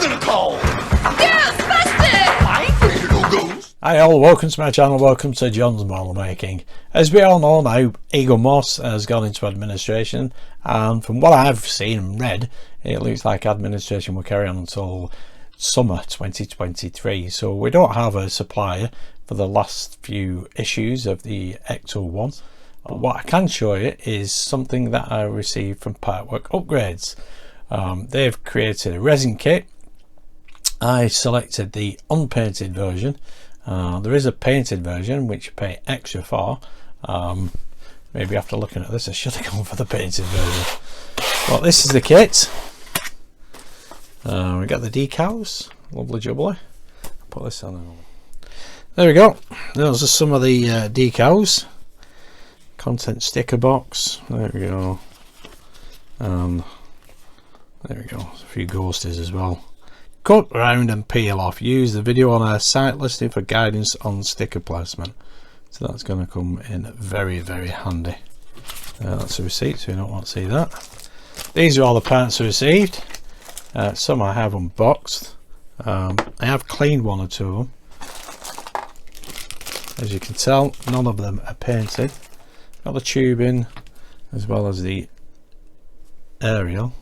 gonna call Ghostbusters! I ain't afraid of no ghosts. Hi all, welcome to my channel, welcome to John's Model Making. As we all know now, Eaglemoss has gone into administration, and from what I've seen and read, it looks like administration will carry on until summer 2023. So we don't have a supplier for the last few issues of the Ecto 1. But what I can show you is something that I received from Partwork Upgrades. They've created a resin kit. I selected the unpainted version. There is a painted version which you pay extra for. Maybe after looking at this I should have gone for the painted version. But this is the kit. We got the decals, lovely jubbly. I'll put this on. There we go. Those are some of the decals. Content sticker box. There we go. There we go. A few ghosties as well. Cut, round and peel off. Use the video on our site listing for guidance on sticker placement. So that's going to come in very, very handy. That's a receipt, so you don't want to see that. These are all the parts I received. Some I have unboxed. I have cleaned one or two of them. As you can tell, none of them are painted. Got the tubing as well as the aerial.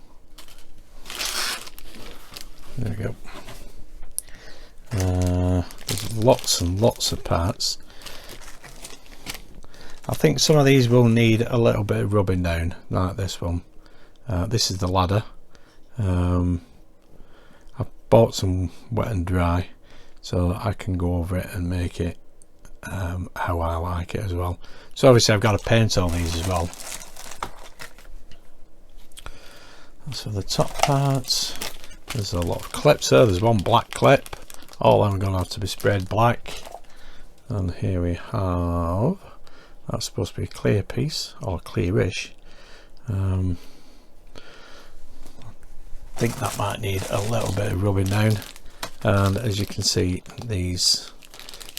There we go. There's lots and lots of parts. I think some of these will need a little bit of rubbing down, like this one. This is the ladder. I've bought some wet and dry so I can go over it and make it how I like it as well. So obviously I've got to paint all these as well. So the top parts, there's a lot of clips there. There's one black clip. All of them are going to have to be sprayed black. And here we have, that's supposed to be a clear piece, or clearish. I think that might need a little bit of rubbing down. And as you can see, these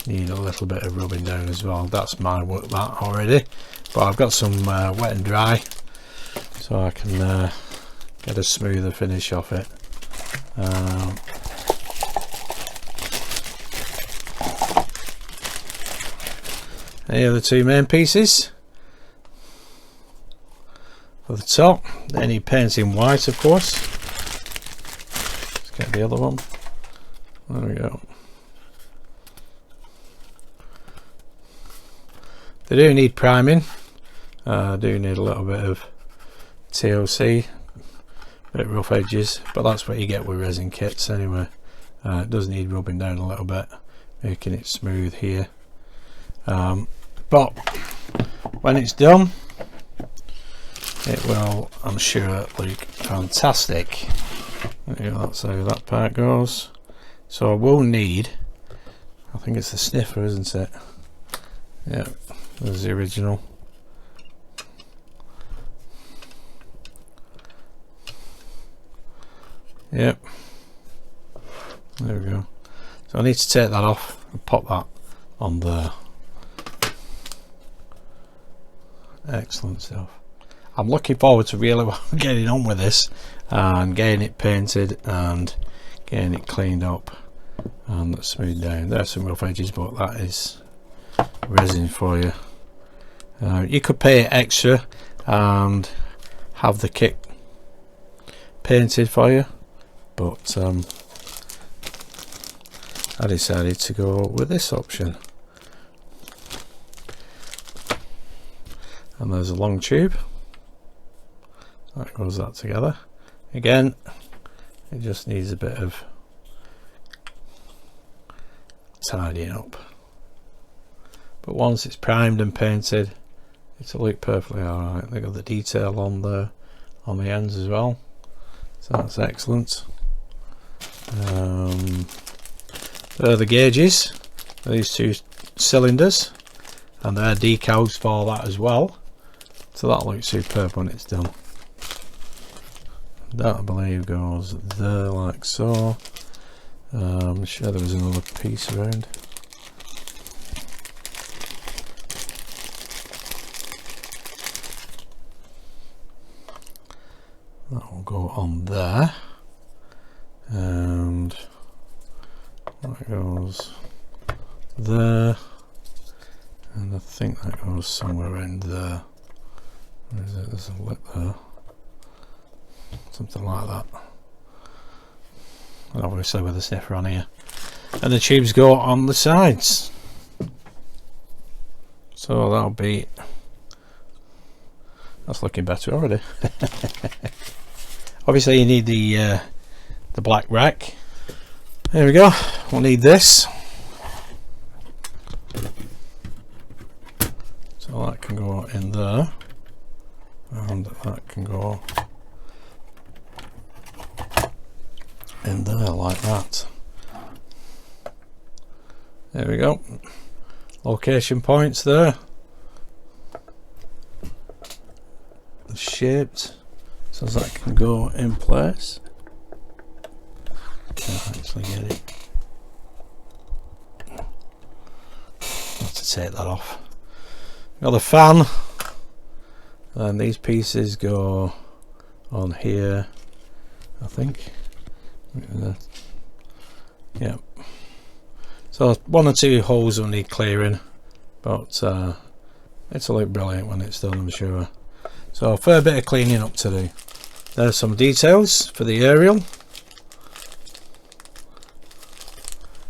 need a little bit of rubbing down as well. That's my work that already. But I've got some wet and dry, so I can get a smoother finish off it. Here are the two main pieces. For the top, they need painting white, of course. Let's get the other one. There we go. They do need priming. Do need a little bit of TOC, bit of rough edges, but that's what you get with resin kits anyway. It does need rubbing down a little bit, making it smooth here. But when it's done, it will, I'm sure, look fantastic. That's how that part goes. So I will need, I think it's the sniffer, isn't it? Yeah, there's the original. Yep, there we go. So I need to take that off and pop that on there. Excellent stuff. I'm looking forward to really getting on with this and getting it painted and getting it cleaned up and smoothed down. There's some rough edges, but that is resin for you. You could pay extra and have the kit painted for you, but I decided to go with this option. And there's a long tube that goes that together. Again, it just needs a bit of tidying up, but once it's primed and painted, it'll look perfectly alright. They got the detail on the ends as well, so that's excellent. There are the gauges, these two cylinders, and there are decals for that as well, so that looks superb when it's done. That I believe goes there like so. I'm sure there was another piece around. That will go on there. that goes there, and I think that goes somewhere in there. Where is it? There's a lip there, something like that. And obviously with the sniffer on here, and the tubes go on the sides. So that'll be, that's looking better already. Obviously you need the black rack. There we go. We'll need this, so that can go in there, and that can go in there like that. There we go. Location points there. They're shaped so that can go in place. Can't actually get it. Have to take that off. Got the fan, and these pieces go on here, I think. Yeah. So one or two holes will need clearing, but it'll look brilliant when it's done, I'm sure. So a fair bit of cleaning up to do. There's some details for the aerial.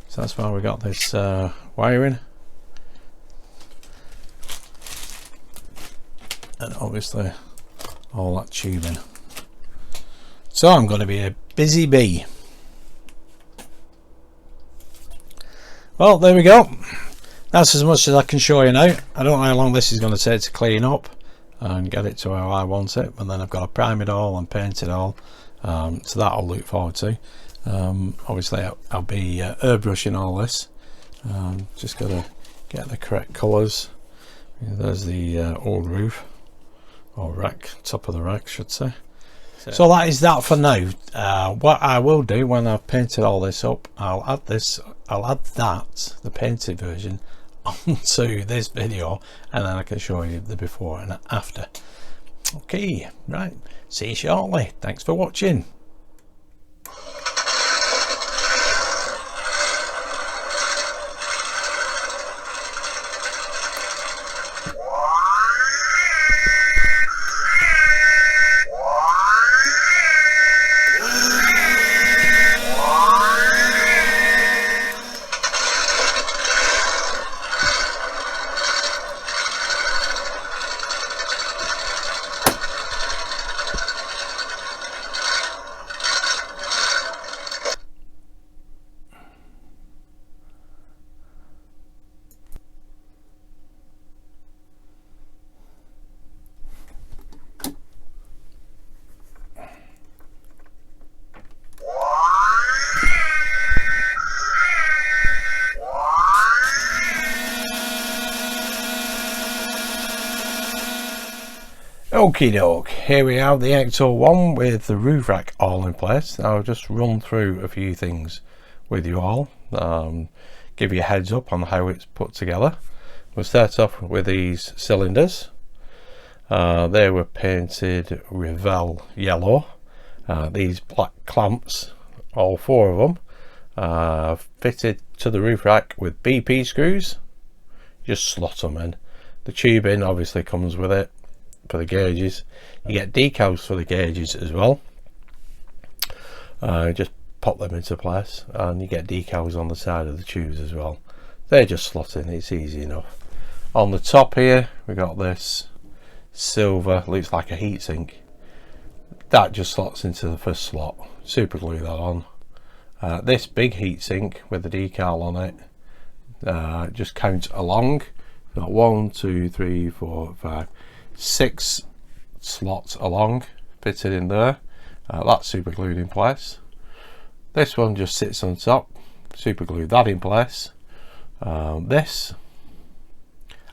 So that's why we got this wiring, and obviously all that tubing. So I'm going to be a busy bee. Well, there we go. That's as much as I can show you now. I don't know how long this is going to take to clean up and get it to how I want it, but then I've got to prime it all and paint it all, so that I'll look forward to. Obviously I'll be airbrushing all this. Just got to get the correct colours. There's the old roof, or rack, top of the rack should say. So that is that for now. What I will do when I've painted all this up, I'll add that, the painted version, onto this video, and then I can show you the before and after. Okay, right, see you shortly. Thanks for watching. Okie doke, here we have the Ecto One with the roof rack all in place. Now I'll just run through a few things with you all, give you a heads up on how it's put together. We'll start off with these cylinders. They were painted Revell yellow. These black clamps, all four of them, fitted to the roof rack with BP screws. Just slot them in. The tubing obviously comes with it for the gauges. You get decals for the gauges as well. Just pop them into place, and you get decals on the side of the tubes as well. They're just slot in, it's easy enough. On the top here we got this silver, looks like a heatsink. That just slots into the first slot. Super glue that on. This big heatsink with the decal on it, just count along. Got 1, 2, 3, 4, 5, 6 slots along, fitted in there. That's super glued in place. This one just sits on top, super glued that in place. This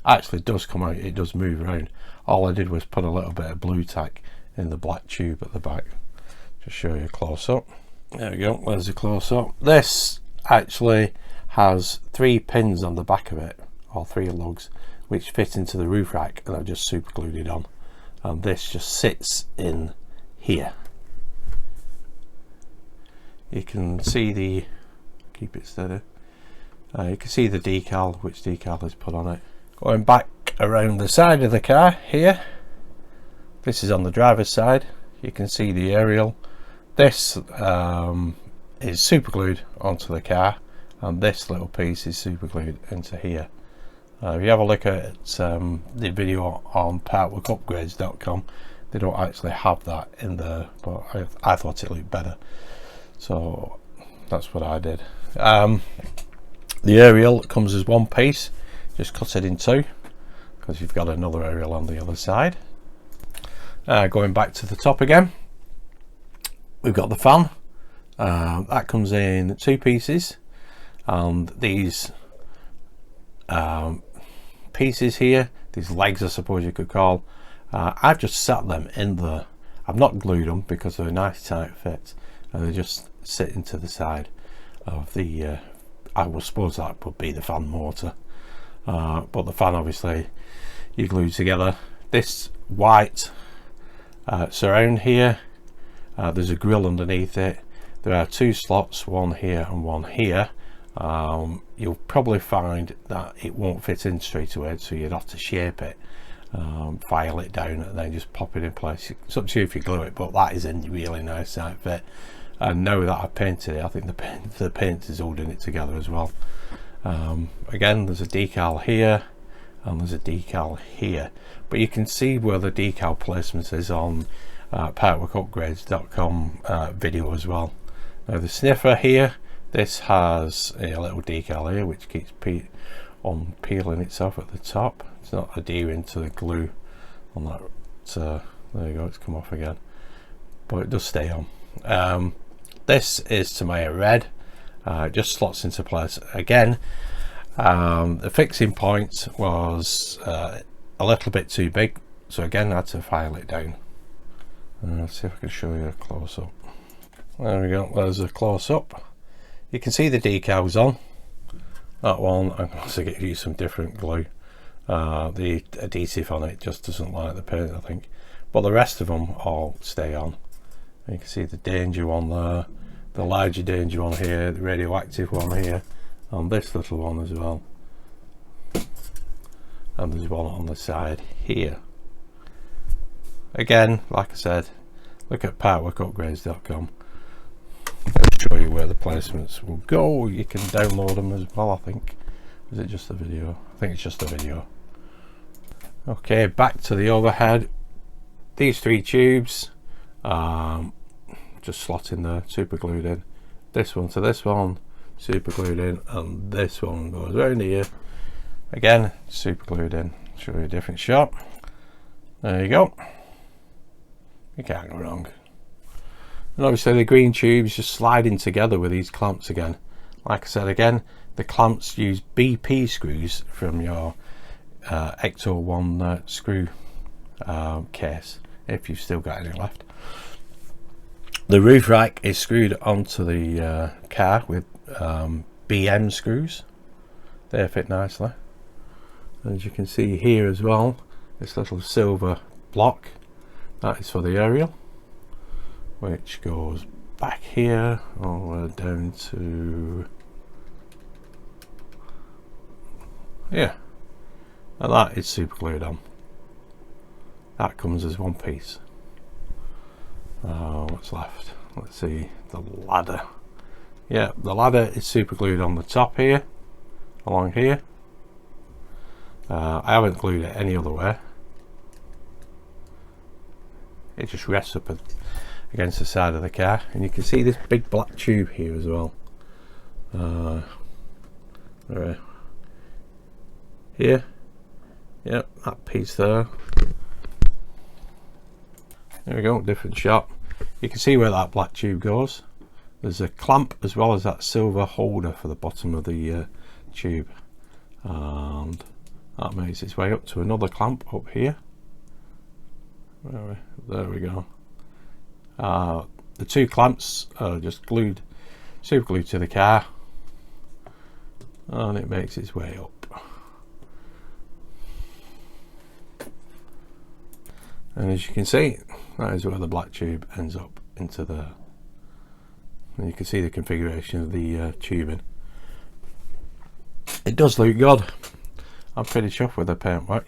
actually does come out, it does move around. All I did was put a little bit of blue tack in the black tube at the back. Just show you a close up. There we go, there's a close up. This actually has 3 pins on the back of it, or 3 lugs, which fit into the roof rack, and I've just super glued it on, and this just sits in here. You can see the, keep it steady, You can see the decal, which decal is put on it. Going back around the side of the car here, this is on the driver's side. You can see the aerial. This is super glued onto the car, and this little piece is super glued into here. If you have a look at the video on partworkupgrades.com, they don't actually have that in there, but I thought it looked better, so that's what I did. The aerial comes as one piece, just cut it in two because you've got another aerial on the other side. Going back to the top again, we've got the fan. That comes in two pieces, and these pieces here, these legs I suppose you could call, I've just sat them in the, I've not glued them because they're a nice tight fit, and they just sit into the side of the I will suppose that would be the fan motor, but the fan obviously you glue together. This white surround here, there's a grill underneath it. There are two slots, one here and one here. You'll probably find that it won't fit in straight away, so you'd have to shape it, file it down and then just pop it in place. It's up to you if you glue it, but that is a really nice tight fit. And now that I've painted it, I think the paint is holding it together as well. Again, there's a decal here and there's a decal here, but you can see where the decal placement is on partworkupgrades.com video as well. Now the sniffer here, this has a little decal here which keeps peeling itself at the top. It's not adhering to the glue on that. There you go, it's come off again, but it does stay on. This is Tamiya red, just slots into place again. The fixing point was a little bit too big, so again I had to file it down. Let's see if I can show you a close-up. There we go, there's a close-up. You can see the decals on that one. I'm going to get you some different glue. The adhesive on it just doesn't like the paint, I think, but the rest of them all stay on. You can see the danger one there, the larger danger one here, the radioactive one here, and this little one as well. And there's one on the side here. Again, like I said, look at partworkupgrades.com. I'll show you where the placements will go. You can download them as well, I think. Is it just a video? I think it's just a video. Okay, back to the overhead. These three tubes, just slot in there, super glued in. This one to this one, super glued in, and this one goes around here. Again, super glued in. Show you a different shot. There you go. You can't go wrong. And obviously the green tubes just sliding together with these clamps again. Like I said again, the clamps use BP screws from your Ecto 1 screw case, if you've still got any left. The roof rack is screwed onto the car with BM screws. They fit nicely. As you can see here as well, this little silver block, that is for the aerial, which goes back here all the way down to yeah, and that is super glued on. That comes as one piece. What's left? Let's see, the ladder. Yeah, the ladder is super glued on the top here, along here. I haven't glued it any other way. It just rests up against the side of the car, and you can see this big black tube here as well. Right here, yep, that piece there. There we go, different shot. You can see where that black tube goes. There's a clamp as well as that silver holder for the bottom of the tube, and that makes its way up to another clamp up here. There we go. The two clamps are just glued, super glued to the car, and it makes its way up. And as you can see, that is where the black tube ends up into there. And you can see the configuration of the tubing. it does look good. I'm pretty chuffed with the paintwork.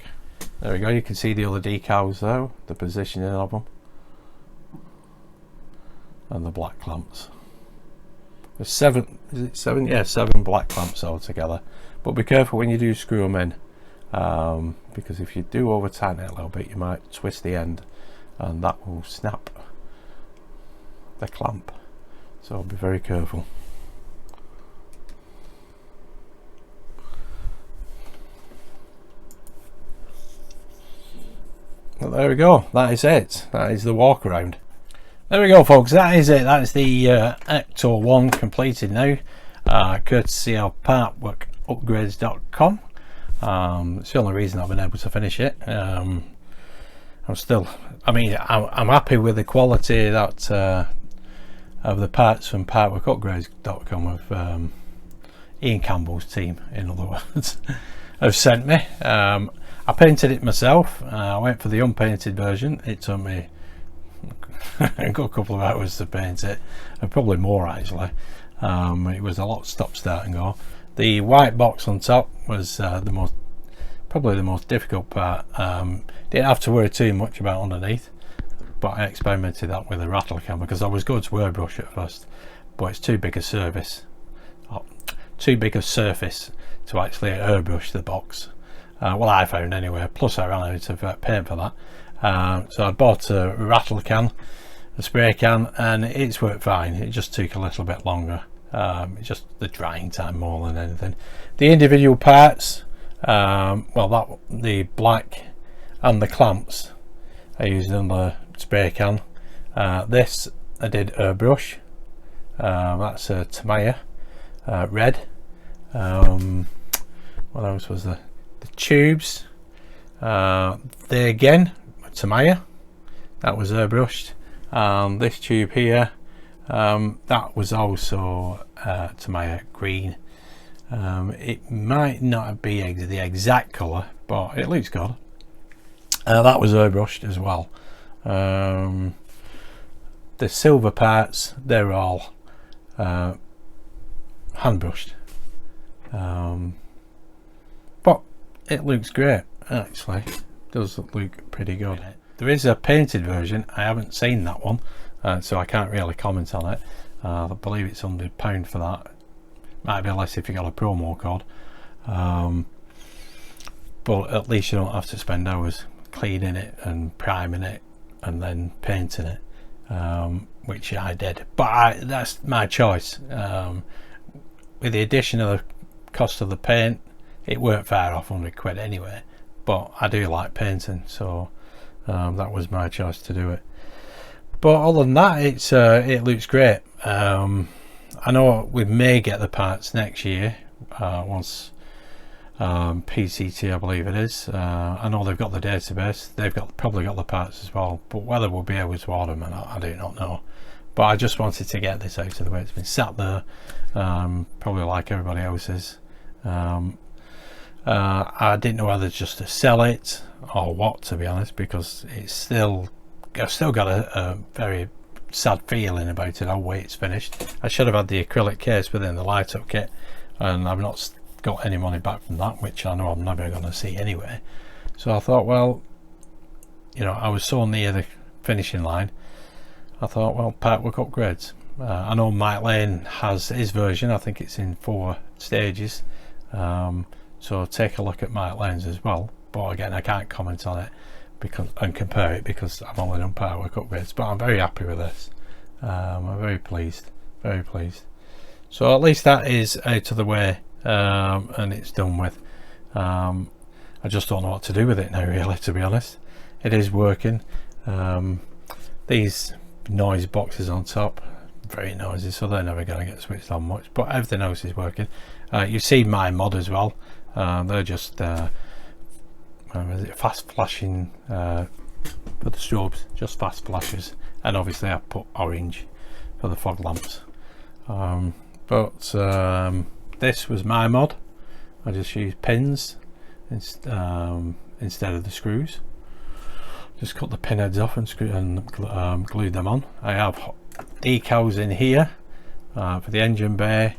There we go, you can see the other decals though, the positioning of them, and the black clamps. There's 7, is it 7? Yeah, 7 black clamps altogether, but be careful when you do screw them in, because if you do over tighten it a little bit, you might twist the end and that will snap the clamp, so be very careful. But there we go, that is it. That is the walk around. There we go folks, that is it. That is the Ecto 1 completed now, courtesy of partworkupgrades.com. It's the only reason I've been able to finish it. I'm happy with the quality that of the parts from partworkupgrades.com of Ian Campbell's team, in other words, have sent me. I painted it myself. I went for the unpainted version. It took me a good couple of hours to paint it, and probably more actually. It was a lot stop start and go. The white box on top was probably the most difficult part. Didn't have to worry too much about underneath, but I experimented that with a rattle can because I was going to airbrush at first, but it's too big a surface to actually airbrush the box. Well, I found anyway, plus I ran out of paint for that. So I bought a rattle can, a spray can, and it's worked fine. It just took a little bit longer. It's just the drying time more than anything. The individual parts, the black and the clamps I used in the spray can. This I did airbrush. That's a Tamiya red. What else was there? The tubes, they again Tamiya, that was airbrushed. This tube here, that was also Tamiya green. It might not be the exact colour, but it looks good. That was airbrushed as well. The silver parts, they're all hand brushed. But it looks great actually. It does look pretty good. There is a painted version. I haven't seen that one, so I can't really comment on it. I believe it's £100 for that. Might be less if you got a promo code, but at least you don't have to spend hours cleaning it and priming it and then painting it, which I did. But that's my choice. With the addition of the cost of the paint, it weren't far off £100 anyway, but I do like painting, so that was my choice to do it. But other than that, it looks great. I know we may get the parts next year, once PCT I believe it is. I know they've got the database, they've probably got the parts as well, but whether we'll be able to order them or not, I do not know. But I just wanted to get this out of the way. It's been sat there, probably like everybody else's. I didn't know whether just to sell it or what, to be honest, because I've still got a very sad feeling about it, how way it's finished. I should have had the acrylic case within the light up kit, and I've not got any money back from that, which I know I'm never going to see anyway. So I thought, well, you know, I was so near the finishing line, I thought, well, Partwork Upgrades. I know Mike Lane has his version. I think it's in 4 stages, so take a look at Mike Lane's as well. But again, I can't comment on it and compare it because I've only done Partwork Upgrades. But I'm very happy with this. I'm very pleased, very pleased. So at least that is out of the way, and it's done with. I just don't know what to do with it now, really, to be honest. It is working. These noise boxes on top, very noisy, so they're never going to get switched on much, but everything else is working. You see my mod as well. They're just fast flashing for the strobes, just fast flashes, and obviously I put orange for the fog lamps. This was my mod. I just used pins instead of the screws. Just cut the pin heads off and glued them on. I have decals in here for the engine bay,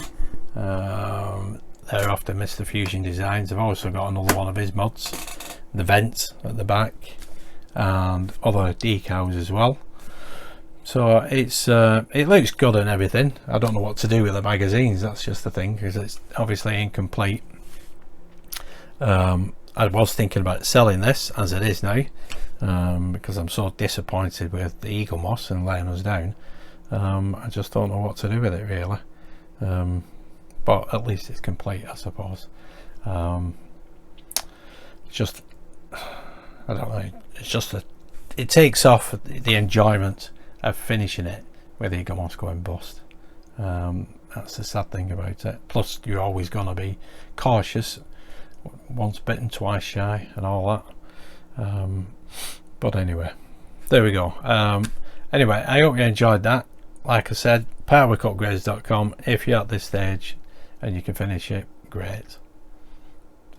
they're after Mr. Fusion Designs. I've also got another one of his mods, the vents at the back, and other decals as well. So it's it looks good and everything. I don't know what to do with the magazines, that's just the thing, because it's obviously incomplete. I was thinking about selling this as it is now, because I'm so disappointed with the Eaglemoss and letting us down. I just don't know what to do with it really, but at least it's complete, I suppose. Just, I don't know, it's just it takes off the enjoyment of finishing it with Eaglemoss going bust. That's the sad thing about it. Plus you're always going to be cautious, once bitten twice shy and all that. But anyway, there we go. Anyway, I hope you enjoyed that. Like I said, powerworkupgrades.com. If you're at this stage and you can finish it, great.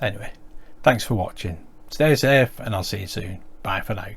Anyway, thanks for watching. Stay safe and I'll see you soon. Bye for now.